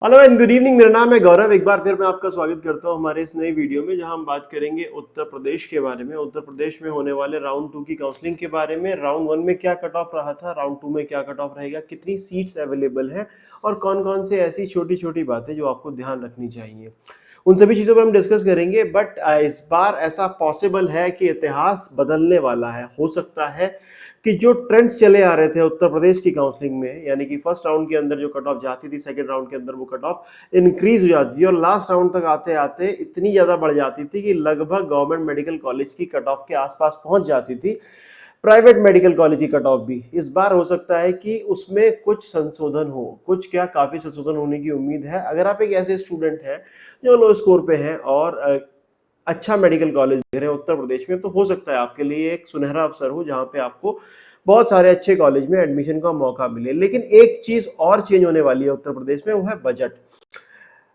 Hello and good evening. मेरा नाम है गौरव। एक बार फिर मैं आपका स्वागत करता हूं हमारे इस नई वीडियो में, जहां हम बात करेंगे उत्तर प्रदेश के बारे में। उत्तर प्रदेश में होने वाले राउंड टू की काउंसलिंग के बारे में। राउंड वन में क्या कट ऑफ रहा था, राउंड टू में क्या कट ऑफ रहेगा, कितनी सीट्स अवेलेबल हैं और कौन कौन से ऐसी छोटी छोटी बातें जो आपको ध्यान रखनी चाहिए, उन सभी चीज़ों पर हम डिस्कस करेंगे। बट इस बार ऐसा पॉसिबल है कि इतिहास बदलने वाला है। हो सकता है कि जो ट्रेंड्स चले आ रहे थे उत्तर प्रदेश की काउंसलिंग में, यानी कि फर्स्ट राउंड के अंदर जो कट ऑफ जाती थी, सेकंड राउंड के अंदर वो कट ऑफ इंक्रीज हो जाती थी और लास्ट राउंड तक आते आते इतनी ज्यादा बढ़ जाती थी कि लगभग गवर्नमेंट मेडिकल कॉलेज की कट ऑफ के आसपास पहुंच जाती थी। प्राइवेट मेडिकल कॉलेज की कट ऑफ भी इस बार हो सकता है कि उसमें कुछ संशोधन हो, कुछ क्या काफी संशोधन होने की उम्मीद है। अगर आप एक ऐसे स्टूडेंट हैं जो लो स्कोर पे हैं और अच्छा मेडिकल कॉलेज देख रहे हैं उत्तर प्रदेश में, तो हो सकता है आपके लिए एक सुनहरा अवसर हो जहां पे आपको बहुत सारे अच्छे कॉलेज में एडमिशन का मौका मिले। लेकिन एक चीज और चेंज होने वाली है उत्तर प्रदेश में, वो है बजट।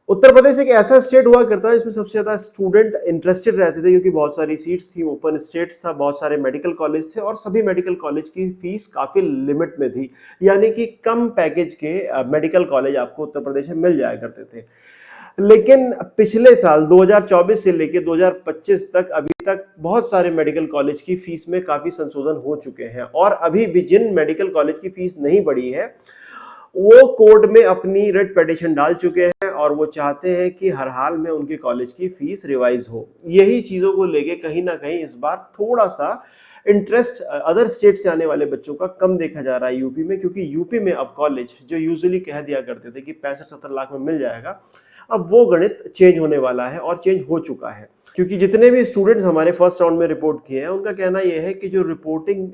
उत्तर प्रदेश एक ऐसा स्टेट हुआ करता है जिसमें सबसे ज्यादा स्टूडेंट इंटरेस्टेड रहते थे, क्योंकि बहुत सारी सीट्स थी, ओपन स्टेट्स था, बहुत सारे मेडिकल कॉलेज थे और सभी मेडिकल कॉलेज की फीस काफी लिमिट में थी। यानी कि कम पैकेज के मेडिकल कॉलेज आपको उत्तर प्रदेश में मिल जाया करते थे। लेकिन पिछले साल 2024 से लेकर 2025 तक अभी तक बहुत सारे मेडिकल कॉलेज की फीस में काफी संशोधन हो चुके हैं और अभी भी जिन मेडिकल कॉलेज की फीस नहीं बढ़ी है वो कोर्ट में अपनी रिट पिटीशन डाल चुके हैं और वो चाहते हैं कि हर हाल में उनके कॉलेज की फीस रिवाइज हो। यही चीजों को लेके कहीं ना कहीं इस बार थोड़ा सा इंटरेस्ट अदर स्टेट से आने वाले बच्चों का कम देखा जा रहा है यूपी में, क्योंकि यूपी में अब कॉलेज जो यूजुअली कह दिया करते थे कि 65-70 लाख में मिल जाएगा, अब वो गणित चेंज होने वाला है और चेंज हो चुका है। क्योंकि जितने भी स्टूडेंट्स हमारे फर्स्ट राउंड में रिपोर्ट किए हैं उनका कहना यह है कि जो रिपोर्टिंग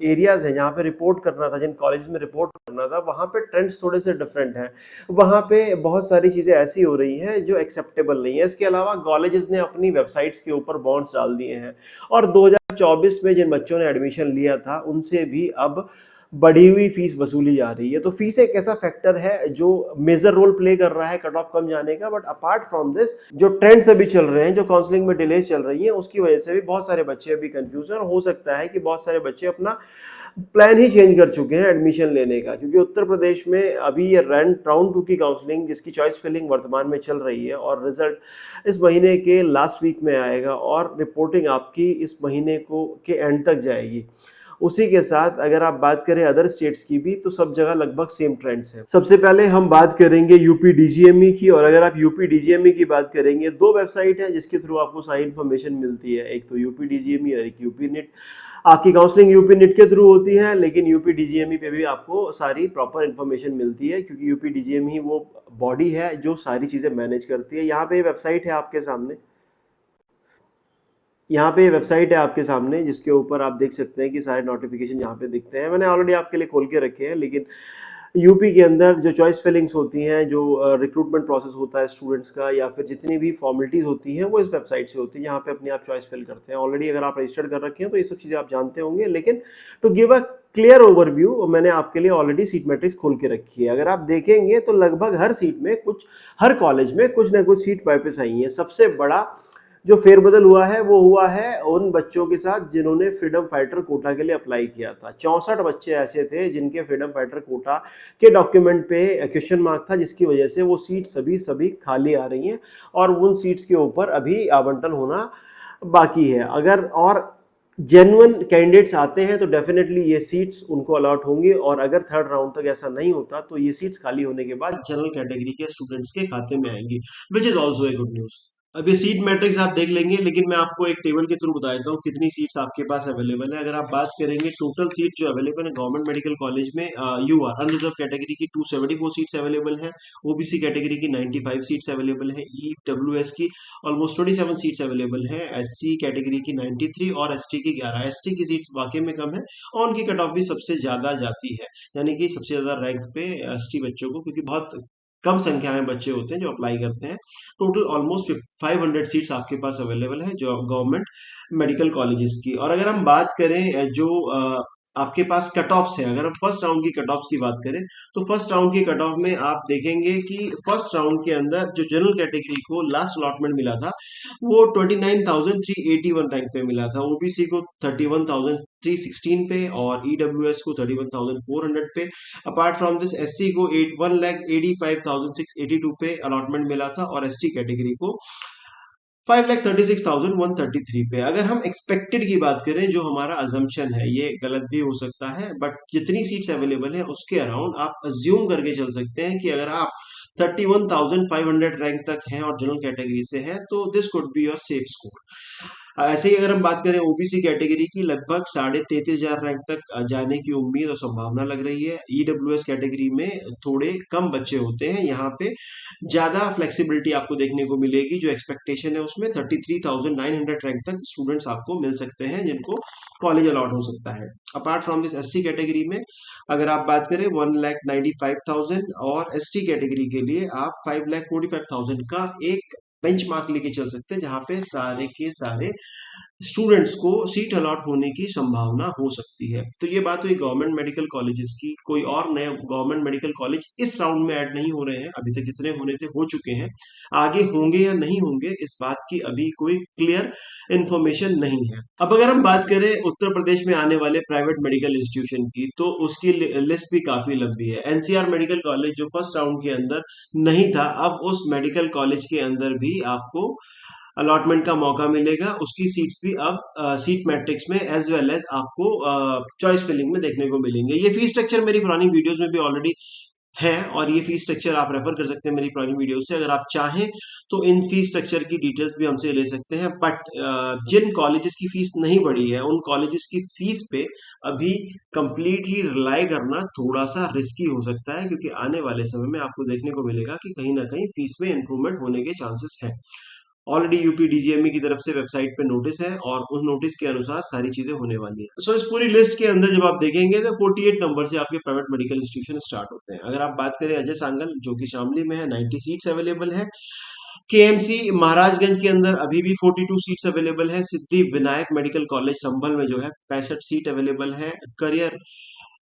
एरियाज हैं जहाँ पे रिपोर्ट करना था, जिन कॉलेज में रिपोर्ट करना था, वहाँ पे ट्रेंड्स थोड़े से डिफरेंट हैं। वहाँ पे बहुत सारी चीज़ें ऐसी हो रही हैं जो एक्सेप्टेबल नहीं है। इसके अलावा कॉलेजेस ने अपनी वेबसाइट्स के ऊपर बॉन्ड्स डाल दिए हैं और 2024 में जिन बच्चों ने एडमिशन लिया था उनसे भी अब बढ़ी हुई फीस वसूली जा रही है। तो फीस एक ऐसा फैक्टर है जो मेजर रोल प्ले कर रहा है कट ऑफ कम जाने का। बट अपार्ट फ्रॉम दिस, जो ट्रेंड्स अभी चल रहे हैं, जो काउंसलिंग में डिलेज चल रही है, उसकी वजह से भी बहुत सारे बच्चे अभी कंफ्यूज हैं और हो सकता है कि बहुत सारे बच्चे अपना प्लान ही चेंज कर चुके हैं एडमिशन लेने का। क्योंकि उत्तर प्रदेश में अभी ये राउंड टू की काउंसलिंग, जिसकी चॉइस फिलिंग वर्तमान में चल रही है और रिजल्ट इस महीने के लास्ट वीक में आएगा और रिपोर्टिंग आपकी इस महीने को के एंड तक जाएगी। उसी के साथ अगर आप बात करें अदर स्टेट्स की भी, तो सब जगह लगभग सेम ट्रेंड्स हैं। सबसे पहले हम बात करेंगे यूपी डीजीएमई की। और अगर आप यूपी डीजीएमई की बात करेंगे, दो वेबसाइट है जिसके थ्रू आपको सारी इन्फॉर्मेशन मिलती है, एक तो यूपी डीजीएमई और एक यूपी नेट। आपकी काउंसलिंग यूपी नेट के थ्रू होती है, लेकिन यूपी डीजीएमई पे भी आपको सारी प्रॉपर इन्फॉर्मेशन मिलती है, क्योंकि यूपी डीजीएमई वो बॉडी है जो सारी चीजें मैनेज करती है। यहाँ पे वेबसाइट है आपके सामने, यहाँ पे वेबसाइट है आपके सामने, जिसके ऊपर आप देख सकते हैं कि सारे नोटिफिकेशन यहाँ पे दिखते हैं। मैंने ऑलरेडी आपके लिए खोल के रखे हैं। लेकिन यूपी के अंदर जो चॉइस फिलिंग्स होती हैं, जो रिक्रूटमेंट प्रोसेस होता है स्टूडेंट्स का, या फिर जितनी भी फॉर्मेलिटीज होती हैं, वो इस वेबसाइट से होती है। यहाँ पे अपनी आप चॉइस फिल करते हैं। ऑलरेडी अगर आप रजिस्टर्ड कर रखे हैं तो ये सब चीज़ें आप जानते होंगे। लेकिन to give a clear overview, मैंने आपके लिए ऑलरेडी सीट मैट्रिक्स खोल के रखी है। अगर आप देखेंगे तो लगभग हर सीट में हर कॉलेज में कुछ ना कुछ सीट वापस आई है। सबसे बड़ा जो फेरबदल हुआ है वो हुआ है उन बच्चों के साथ जिन्होंने फ्रीडम फाइटर कोटा के लिए अप्लाई किया था। 64 बच्चे ऐसे थे जिनके फ्रीडम फाइटर कोटा के डॉक्यूमेंट पे क्वेश्चन मार्क था, जिसकी वजह से वो सीट सभी खाली आ रही हैं और उन सीट्स के ऊपर अभी आवंटन होना बाकी है। अगर और जेन्युइन कैंडिडेट्स आते हैं तो डेफिनेटली ये सीट्स उनको अलॉट होंगी, और अगर थर्ड राउंड तक ऐसा नहीं होता तो ये सीट्स खाली होने के बाद जनरल कैटेगरी के स्टूडेंट्स के खाते में आएंगी, which is also a good news. अब ये सीट मैट्रिक्स आप देख लेंगे, लेकिन मैं आपको एक टेबल के थ्रू बता देता हूँ कितनी सीट्स आपके पास अवेलेबल है। अगर आप बात करेंगे टोटल सीट जो अवेलेबल है गवर्नमेंट मेडिकल कॉलेज में, यू आर अनरिजर्व कैटेगरी की 274 सीट्स अवेलेबल है, ओबीसी कैटेगरी की 95 सीट्स अवेलेबल है, ईडब्ल्यूएस की ऑलमोस्ट 27 सीट्स अवेलेबल है, एससी कैटेगरी की 93 और एसटी की 11। एसटी की सीट्स वाकई में कम है और उनकी कट ऑफ भी सबसे ज्यादा जाती है, यानी कि सबसे ज्यादा रैंक पे एसटी बच्चों को, क्योंकि बहुत कम संख्या में बच्चे होते हैं जो अप्लाई करते हैं। टोटल ऑलमोस्ट 500 सीट्स आपके पास अवेलेबल है जो गवर्नमेंट मेडिकल कॉलेजेस की। और अगर हम बात करें जो आपके पास कट ऑफ्स है। अगर हम फर्स्ट राउंड की कट ऑफ्स की बात करें तो फर्स्ट राउंड की कट ऑफ में आप देखेंगे कि फर्स्ट राउंड के अंदर जो जनरल कैटेगरी को लास्ट अलॉटमेंट मिला था वो 29,381 रैंक पे मिला था, ओबीसी को 31,316 पे और ईडब्ल्यूएस को 31,400 पे। अपार्ट फ्रॉम दिस एससी को 1,85,682 पे अलॉटमेंट मिला था और एसटी कैटेगरी को 5,36,133 पे। अगर हम एक्सपेक्टेड की बात करें, जो हमारा अजम्पशन है, ये गलत भी हो सकता है, बट जितनी सीट्स अवेलेबल है उसके अराउंड आप अज्यूम करके चल सकते हैं कि अगर आप 31,500 रैंक तक हैं और जनरल कैटेगरी से हैं तो this could be your safe score. ऐसे ही अगर हम बात करें ओबीसी कैटेगरी की, लगभग 33,500 रैंक तक जाने की उम्मीद और संभावना लग रही है। ईडब्ल्यूएस कैटेगरी में थोड़े कम बच्चे होते हैं, यहाँ पे ज्यादा फ्लेक्सिबिलिटी आपको देखने को मिलेगी। जो एक्सपेक्टेशन है उसमें 33,900 रैंक तक स्टूडेंट्स आपको मिल सकते हैं जिनको कॉलेज अलॉट हो सकता है। Apart from this SC category में अगर आप बात करें 1,95,000 और एसटी कैटेगरी के लिए आप 5,45,000 का एक बेंच मार्क लेके चल सकते हैं, जहां पे सारे के सारे स्टूडेंट्स को सीट अलॉट होने की संभावना हो सकती है। तो ये बात हुई गवर्नमेंट मेडिकल कॉलेजेस की। कोई और नए गवर्नमेंट मेडिकल कॉलेज इस राउंड में ऐड नहीं हो रहे हैं, अभी तक जितने होने थे हो चुके हैं। आगे होंगे या नहीं होंगे इस बात की अभी कोई क्लियर इंफॉर्मेशन नहीं है। अब अगर हम बात करें उत्तर प्रदेश में आने वाले प्राइवेट मेडिकल इंस्टीट्यूशन की, तो उसकी लिस्ट भी काफी लंबी है। एनसीआर मेडिकल कॉलेज जो फर्स्ट राउंड के अंदर नहीं था, अब उस मेडिकल कॉलेज के अंदर भी आपको अलॉटमेंट का मौका मिलेगा। उसकी सीट्स भी अब सीट मैट्रिक्स में एज वेल एज आपको चॉइस फिलिंग में देखने को मिलेंगे। ये फीस स्ट्रक्चर मेरी पुरानी वीडियोस में भी ऑलरेडी है और ये फीस स्ट्रक्चर आप रेफर कर सकते हैं मेरी पुरानी वीडियो से। अगर आप चाहें तो इन फीस स्ट्रक्चर की डिटेल्स भी हमसे ले सकते हैं। बट जिन कॉलेजेस की फीस नहीं बढ़ी है उन कॉलेजेस की फीस पे अभी कंप्लीटली रिलाई करना थोड़ा सा रिस्की हो सकता है, क्योंकि आने वाले समय में आपको देखने को मिलेगा कि कहीं ना कहीं फीस में इंप्रूवमेंट होने के चांसेस हैं। ऑलरेडी यूपी डीजीएमई की तरफ से वेबसाइट पे नोटिस है और उस नोटिस के अनुसार सारी चीजें होने वाली है। सो इस पूरी लिस्ट के अंदर जब आप देखेंगे तो 48 नंबर से आपके प्राइवेट मेडिकल इंस्टीट्यूशन स्टार्ट होते हैं। अगर आप बात करें अजय सांगल जो कि शामली में है, 90 सीट्स अवेलेबल है। केएमसी महाराजगंज के अंदर अभी भी 42 सीट्स अवेलेबल है। सिद्धि विनायक मेडिकल कॉलेज संभल में जो है 65 सीट अवेलेबल है। Career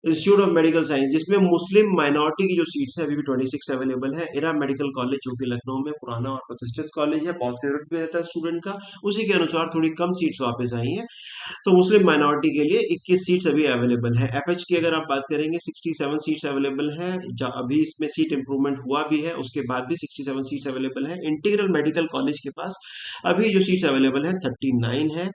institute of medical science जिसमें मुस्लिम माइनॉरिटी की जो सीट्स है अभी भी 26 अवेलेबल है। इरा मेडिकल कॉलेज जो कि लखनऊ में पुराना और प्रतिष्ठित कॉलेज है, बहुत फेवरेट भी रहता है स्टूडेंट का, उसी के अनुसार थोड़ी कम सीट्स वापस आई हैं। तो मुस्लिम माइनॉरिटी के लिए 21 सीट्स अभी अवेलेबल है। एफएच की अगर आप बात करेंगे 67 सीट्स अवेलेबल है। अभी इसमें सीट इंप्रूवमेंट हुआ भी है, उसके बाद भी 67 सीट्स अवेलेबल है। इंटीग्रल मेडिकल कॉलेज के पास अभी जो सीट्स अवेलेबल है 39 है।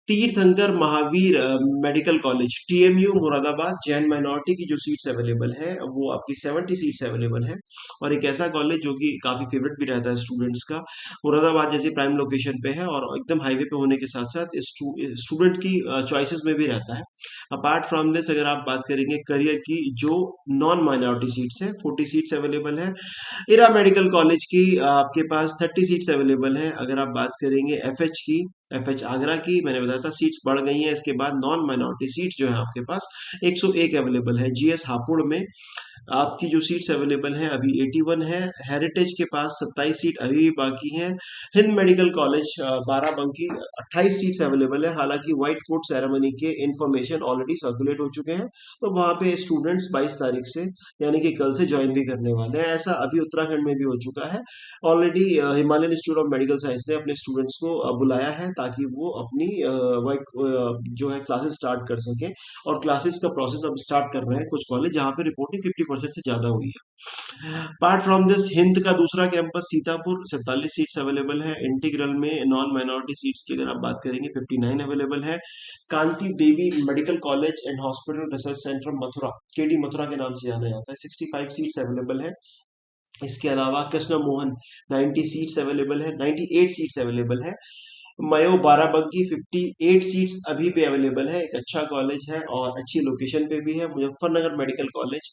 तीर्थंकर Mahavir medical college TMU Moradabad Jain minority की जो सीट्स अवेलेबल है वो आपकी 70 सीट्स अवेलेबल है। और एक ऐसा कॉलेज जो कि काफी फेवरेट भी रहता है स्टूडेंट्स का, मुरादाबाद जैसी प्राइम लोकेशन पे है और एकदम हाईवे पे होने के साथ साथ स्टूडेंट की चॉइसेस में भी रहता है। अपार्ट फ्रॉम दिस अगर आप बात करेंगे करियर की, जो नॉन माइनॉरिटी सीट्स है 40 सीट्स अवेलेबल है। इरा मेडिकल कॉलेज की आपके पास 30 सीट्स अवेलेबल है। अगर आप बात करेंगे एफएच की, एफएच आगरा की, मैंने बताया था सीट्स बढ़ गई हैं। इसके बाद नॉन माइनॉरिटी सीट्स जो है आपके पास 101 अवेलेबल है। जीएस हापुड़ में आपकी जो सीट्स अवेलेबल हैं अभी 81 है। हेरिटेज के पास 27 सीट अभी भी बाकी हैं। Hind medical college Barabanki 28 seats available है। हालांकि व्हाइट कोट सेरेमनी के इंफॉर्मेशन ऑलरेडी सर्कुलेट हो चुके हैं, तो वहां पे स्टूडेंट्स 22 तारीख से यानी कि कल से ज्वाइन भी करने वाले हैं। ऐसा अभी उत्तराखंड में भी हो चुका है। Already Himalayan institute of medical science ने अपने स्टूडेंट्स को बुलाया है ताकि वो अपनी व्हाइट जो है क्लासेस स्टार्ट कर सकें। और क्लासेस का प्रोसेस अब स्टार्ट कर रहे हैं कुछ कॉलेज जहां पे रिपोर्टिंग 50% से ज्यादा हुई है। अपार्ट फ्रॉम दिस हिंद का दूसरा कैंपस सीतापुर 47 सीट्स अवेलेबल है। इंटीग्रल में नॉन माइनॉरिटी सीट्स की अगर आप बात करेंगे 59 अवेलेबल है। Kanti Devi medical college and hospital research centre Mathura, K D Mathura के नाम से जाना जाता है, 65 सीट्स अवेलेबल है। इसके अलावा कृष्ण मोहन 90 सीट्स अवेलेबल है, 98 सीट्स अवेलेबल है। मयो बाराबंकी 58 सीट्स अभी भी अवेलेबल है। एक अच्छा कॉलेज है और अच्छी लोकेशन पे भी है। मुजफ्फरनगर मेडिकल कॉलेज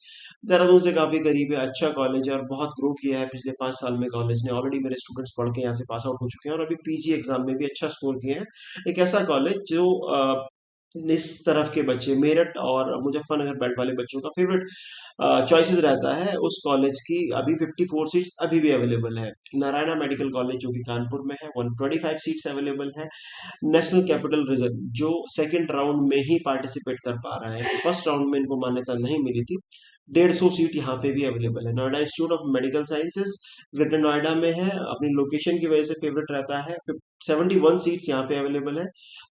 देहरादून से काफी करीब है, अच्छा कॉलेज है और बहुत ग्रो किया है पिछले 5 साल में कॉलेज ने। ऑलरेडी मेरे स्टूडेंट्स पढ़ के यहाँ से पास आउट हो चुके हैं और अभी पीजी एग्जाम में भी अच्छा स्कोर किए हैं। एक ऐसा कॉलेज जो इस तरफ के बच्चे, मेरठ और मुजफ्फरनगर बेल्ट वाले बच्चों का फेवरेट चॉइसेस रहता है उस कॉलेज की। अभी 54 सीट्स अभी भी अवेलेबल है। नारायणा मेडिकल कॉलेज जो कि कानपुर में है, 125 सीट्स अवेलेबल है। नेशनल कैपिटल रिजर्व जो सेकंड राउंड में ही पार्टिसिपेट कर पा रहा है, फर्स्ट राउंड में इनको मान्यता नहीं मिली थी, 150 सीट यहाँ पे भी अवेलेबल है। Noida institute of medical sciences greater Noida में है, अपनी लोकेशन की वजह से फेवरेट रहता है। 71 सीट्स यहाँ पे अवेलेबल है।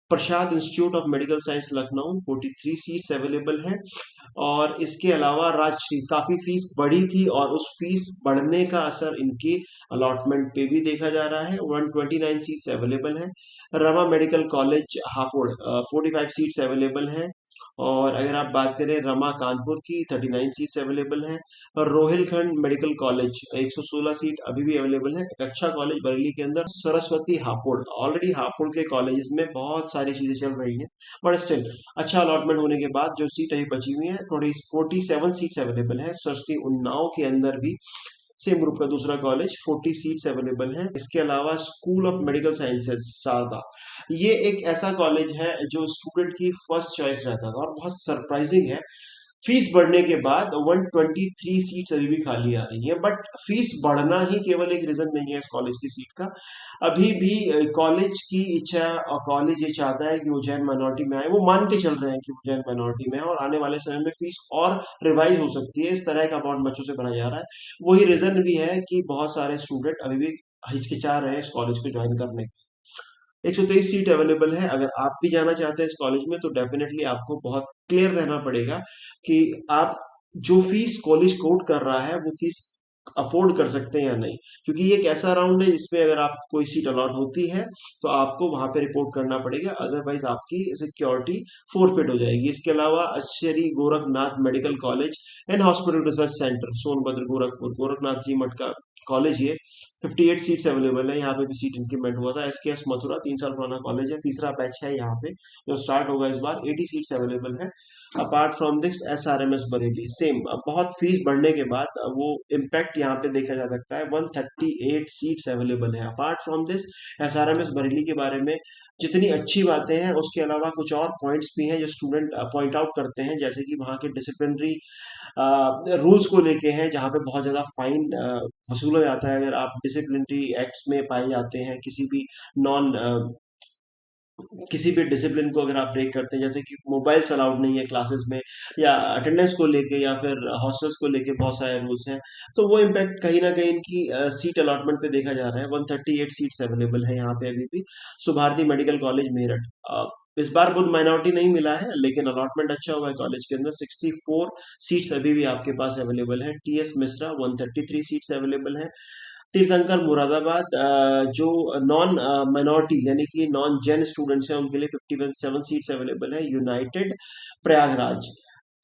Prasad institute of medical science Lucknow, 43 seats available है। और इसके अलावा राजश्री, काफी फीस बढ़ी थी और उस फीस बढ़ने का असर इनकी अलॉटमेंट पे भी देखा जा रहा है। 129 सीट्स अवेलेबल है। Rama medical college Hapur, 45 seats available हैं। और अगर आप बात करें रमा कानपुर की, 39 सीट्स अवेलेबल हैं। और रोहिलखंड मेडिकल कॉलेज 116 सीट अभी भी अवेलेबल है। एक अच्छा कॉलेज बरेली के अंदर सरस्वती हापुड़, ऑलरेडी हापुड़ के कॉलेजेस में बहुत सारी चीजें चल रही हैं, बट स्टिल अच्छा अलॉटमेंट होने के बाद जो सीट अभी बची हुई है, थोड़ी 47 सीट्स अवेलेबल है। सरस्वती उन्नाव के अंदर भी सेम ग्रुप का दूसरा कॉलेज, 40 सीट्स अवेलेबल हैं। इसके अलावा school of medical sciences Sharda, ये एक ऐसा कॉलेज है जो स्टूडेंट की फर्स्ट चॉइस रहता था और बहुत सरप्राइजिंग है, फीस बढ़ने के बाद 123 सीट्स अभी भी खाली आ रही है। बट फीस बढ़ना ही केवल एक रीजन नहीं है इस कॉलेज की सीट का। अभी भी कॉलेज की इच्छा, और कॉलेज ये चाहता है कि उज्जैन माइनॉरिटी में आए, वो मान के चल रहे हैं कि उज्जैन माइनॉरिटी में है और आने वाले समय में फीस और रिवाइज हो सकती है। इस तरह का अमाउंट बच्चों से भरा जा रहा है। वही रीजन भी है कि बहुत सारे स्टूडेंट अभी भी हिचकिचा रहे हैं इस कॉलेज को ज्वाइन करने। 123 सीट अवेलेबल है। अगर आप भी जाना चाहते हैं इस कॉलेज में तो डेफिनेटली आपको बहुत क्लियर रहना पड़ेगा कि आप जो फीस कॉलेज कोट कर रहा है वो फीस अफोर्ड कर सकते हैं या नहीं, क्योंकि ये एक ऐसा राउंड है जिसमें अगर आप कोई सीट अलॉट होती है तो आपको वहां पे रिपोर्ट करना पड़ेगा, अदरवाइज आपकी सिक्योरिटी फोरफिट हो जाएगी। इसके अलावा Shri Gorakhnath medical college and hospital research centre Sonbhadra Gorakhpur, Gorakhnath ji मठ का कॉलेज, ये 58 सीट्स अवेलेबल है। यहाँ पे भी सीट इंक्रीमेंट हुआ था। एसकेएस मथुरा 3 साल पुराना कॉलेज है, तीसरा बैच है यहाँ पे जो स्टार्ट होगा इस बार, 80 सीट्स अवेलेबल है। Apart from this SRMS Bareilly same, अब बहुत फीस बढ़ने के बाद वो इम्पैक्ट यहाँ पे देखा जा सकता है। 138 सीट्स अवेलेबल है। Apart from this SRMS Bareilly के बारे में जितनी अच्छी बातें हैं, उसके अलावा कुछ और पॉइंट्स भी हैं जो स्टूडेंट पॉइंट आउट करते हैं, जैसे कि वहाँ के डिसिप्लिनरी रूल्स को लेके हैं, जहाँ पे बहुत ज्यादा फाइन वसूला जाता है अगर आप डिसिप्लिनरी एक्ट्स में पाए जाते हैं, नॉन किसी भी डिसिप्लिन को अगर आप ब्रेक करते हैं, जैसे कि मोबाइल्स अलाउड नहीं है क्लासेस में, या अटेंडेंस को लेके, या फिर हॉस्टल्स को लेके बहुत सारे रूल्स हैं, तो वो इम्पैक्ट कहीं ना कहीं इनकी सीट अलॉटमेंट पे देखा जा रहा है। 138 सीट्स अवेलेबल है यहाँ पे अभी भी। सुभारती मेडिकल कॉलेज मेरठ, इस बार बुद्ध माइनॉरिटी नहीं मिला है लेकिन अलॉटमेंट अच्छा हुआ है कॉलेज के अंदर। 64 सीट्स अभी भी आपके पास अवेलेबल है। टीएस मिश्रा, 133 सीट्स अवेलेबल है। तीर्थंकर मुरादाबाद, जो नॉन माइनॉरिटी यानी कि नॉन जैन स्टूडेंट्स हैं उनके लिए 57 सीट्स अवेलेबल है। यूनाइटेड प्रयागराज,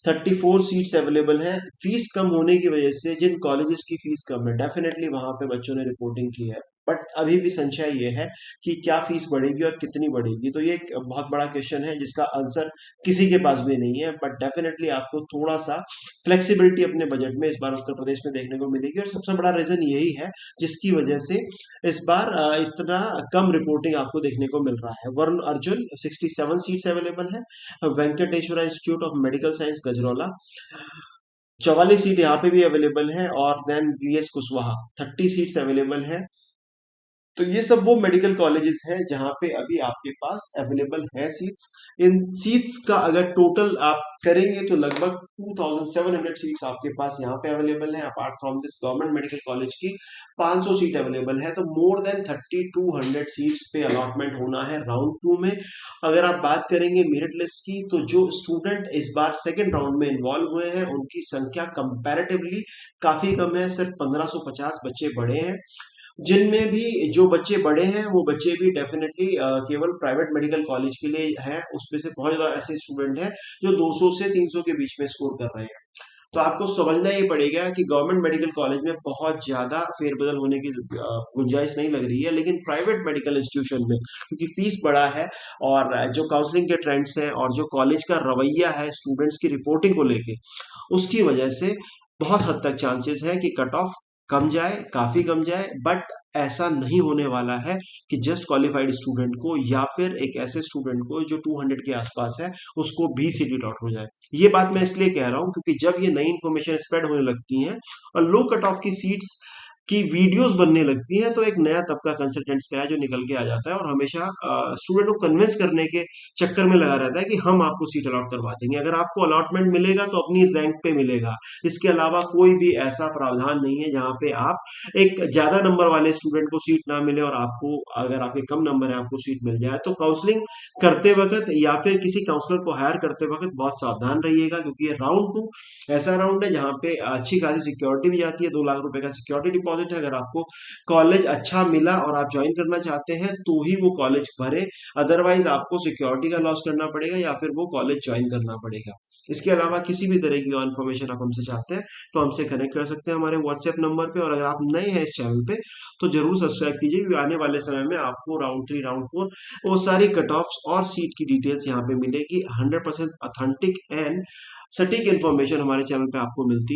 34 सीट्स अवेलेबल है। फीस कम होने की वजह से जिन कॉलेजेस की फीस कम है, डेफिनेटली वहां पे बच्चों ने रिपोर्टिंग की है, बट अभी भी संशय ये है कि क्या फीस बढ़ेगी और कितनी बढ़ेगी। तो ये एक बहुत बड़ा क्वेश्चन है जिसका आंसर किसी के पास भी नहीं है, बट डेफिनेटली आपको थोड़ा सा फ्लेक्सिबिलिटी अपने बजट में इस बार उत्तर प्रदेश में देखने को मिलेगी, और सबसे बड़ा रीजन यही है जिसकी वजह से इस बार इतना कम रिपोर्टिंग आपको देखने को मिल रहा है। वरुण अर्जुन, 67 सीट्स अवेलेबल है। Venkateshwara institute of medical science Gajraula, 44 seat यहाँ पे भी अवेलेबल है। और then VS Kushwaha, 30 seats available है। तो ये सब वो मेडिकल कॉलेजेस हैं जहां पे अभी आपके पास अवेलेबल है सीट्स। इन सीट्स का अगर टोटल आप करेंगे तो लगभग 2700 सीट्स आपके पास यहाँ पे अवेलेबल है। Apart from this government medical college की 500 सीट अवेलेबल है, तो मोर देन 3200 सीट्स पे अलॉटमेंट होना है राउंड 2 में। अगर आप बात करेंगे मेरिट लिस्ट की, तो जो स्टूडेंट इस बार सेकेंड राउंड में इन्वॉल्व हुए हैं उनकी संख्या कंपैरेटिवली काफी कम है, सिर्फ 1550 बच्चे बढ़े हैं। जिनमें भी जो बच्चे बड़े हैं वो बच्चे भी डेफिनेटली केवल प्राइवेट मेडिकल कॉलेज के लिए हैं, उसमें से बहुत ज्यादा ऐसे स्टूडेंट हैं जो 200 से 300 के बीच में स्कोर कर रहे हैं। तो आपको समझना ये पड़ेगा कि गवर्नमेंट मेडिकल कॉलेज में बहुत ज्यादा फेरबदल होने की गुंजाइश नहीं लग रही है, लेकिन प्राइवेट मेडिकल इंस्टीट्यूशन में क्योंकि फीस बड़ा है और जो काउंसलिंग के ट्रेंड्स हैं और जो कॉलेज का रवैया है स्टूडेंट्स की रिपोर्टिंग को लेके, उसकी वजह से बहुत हद तक चांसेस है कि कट ऑफ कम जाए, काफी कम जाए, बट ऐसा नहीं होने वाला है कि जस्ट क्वालिफाइड स्टूडेंट को या फिर एक ऐसे स्टूडेंट को जो 200 के आसपास है उसको भी सीट आउट हो जाए। ये बात मैं इसलिए कह रहा हूं क्योंकि जब ये नई इन्फॉर्मेशन स्प्रेड होने लगती है और लो कट ऑफ की सीट्स की वीडियोस बनने लगती हैं तो एक नया तबका कंसल्टेंट्स का है जो निकल के आ जाता है और हमेशा स्टूडेंट को कन्विंस करने के चक्कर में लगा रहता है कि हम आपको सीट अलॉट करवा देंगे। अगर आपको अलॉटमेंट मिलेगा तो अपनी रैंक पे मिलेगा, इसके अलावा कोई भी ऐसा प्रावधान नहीं है जहां पे आप एक ज्यादा नंबर वाले स्टूडेंट को सीट ना मिले और आपको, अगर आपके कम नंबर है, आपको सीट मिल जाए। तो काउंसलिंग करते वक्त या फिर किसी काउंसलर को हायर करते वक्त बहुत सावधान रहिएगा क्योंकि ये राउंड टू ऐसा राउंड है जहां पे अच्छी खासी सिक्योरिटी भी जाती है। 2 लाख रुपए का सिक्योरिटी डिपॉजिट है। अगर आपको कॉलेज अच्छा मिला और आप ज्वाइन करना चाहते हैं तो ही वो कॉलेज भरे, अदरवाइज आपको सिक्योरिटी का लॉस करना पड़ेगा या फिर वो कॉलेज ज्वाइन करना पड़ेगा। इसके अलावा किसी भी तरह की और इन्फॉर्मेशन आप हमसे चाहते हैं तो हमसे कनेक्ट कर सकते हैं हमारे व्हाट्सएप नंबर पे। और अगर आप नए हैं इस चैनल पे तो जरूर सब्सक्राइब कीजिए क्योंकि आने वाले समय में आपको राउंड 3, राउंड 4 वो सारी कट ऑफ्स और सीट की डिटेल्स यहाँ पे मिलेगी। 100% ऑथेंटिक एंड सटीक इन्फॉर्मेशन हमारे चैनल पे आपको मिलती है।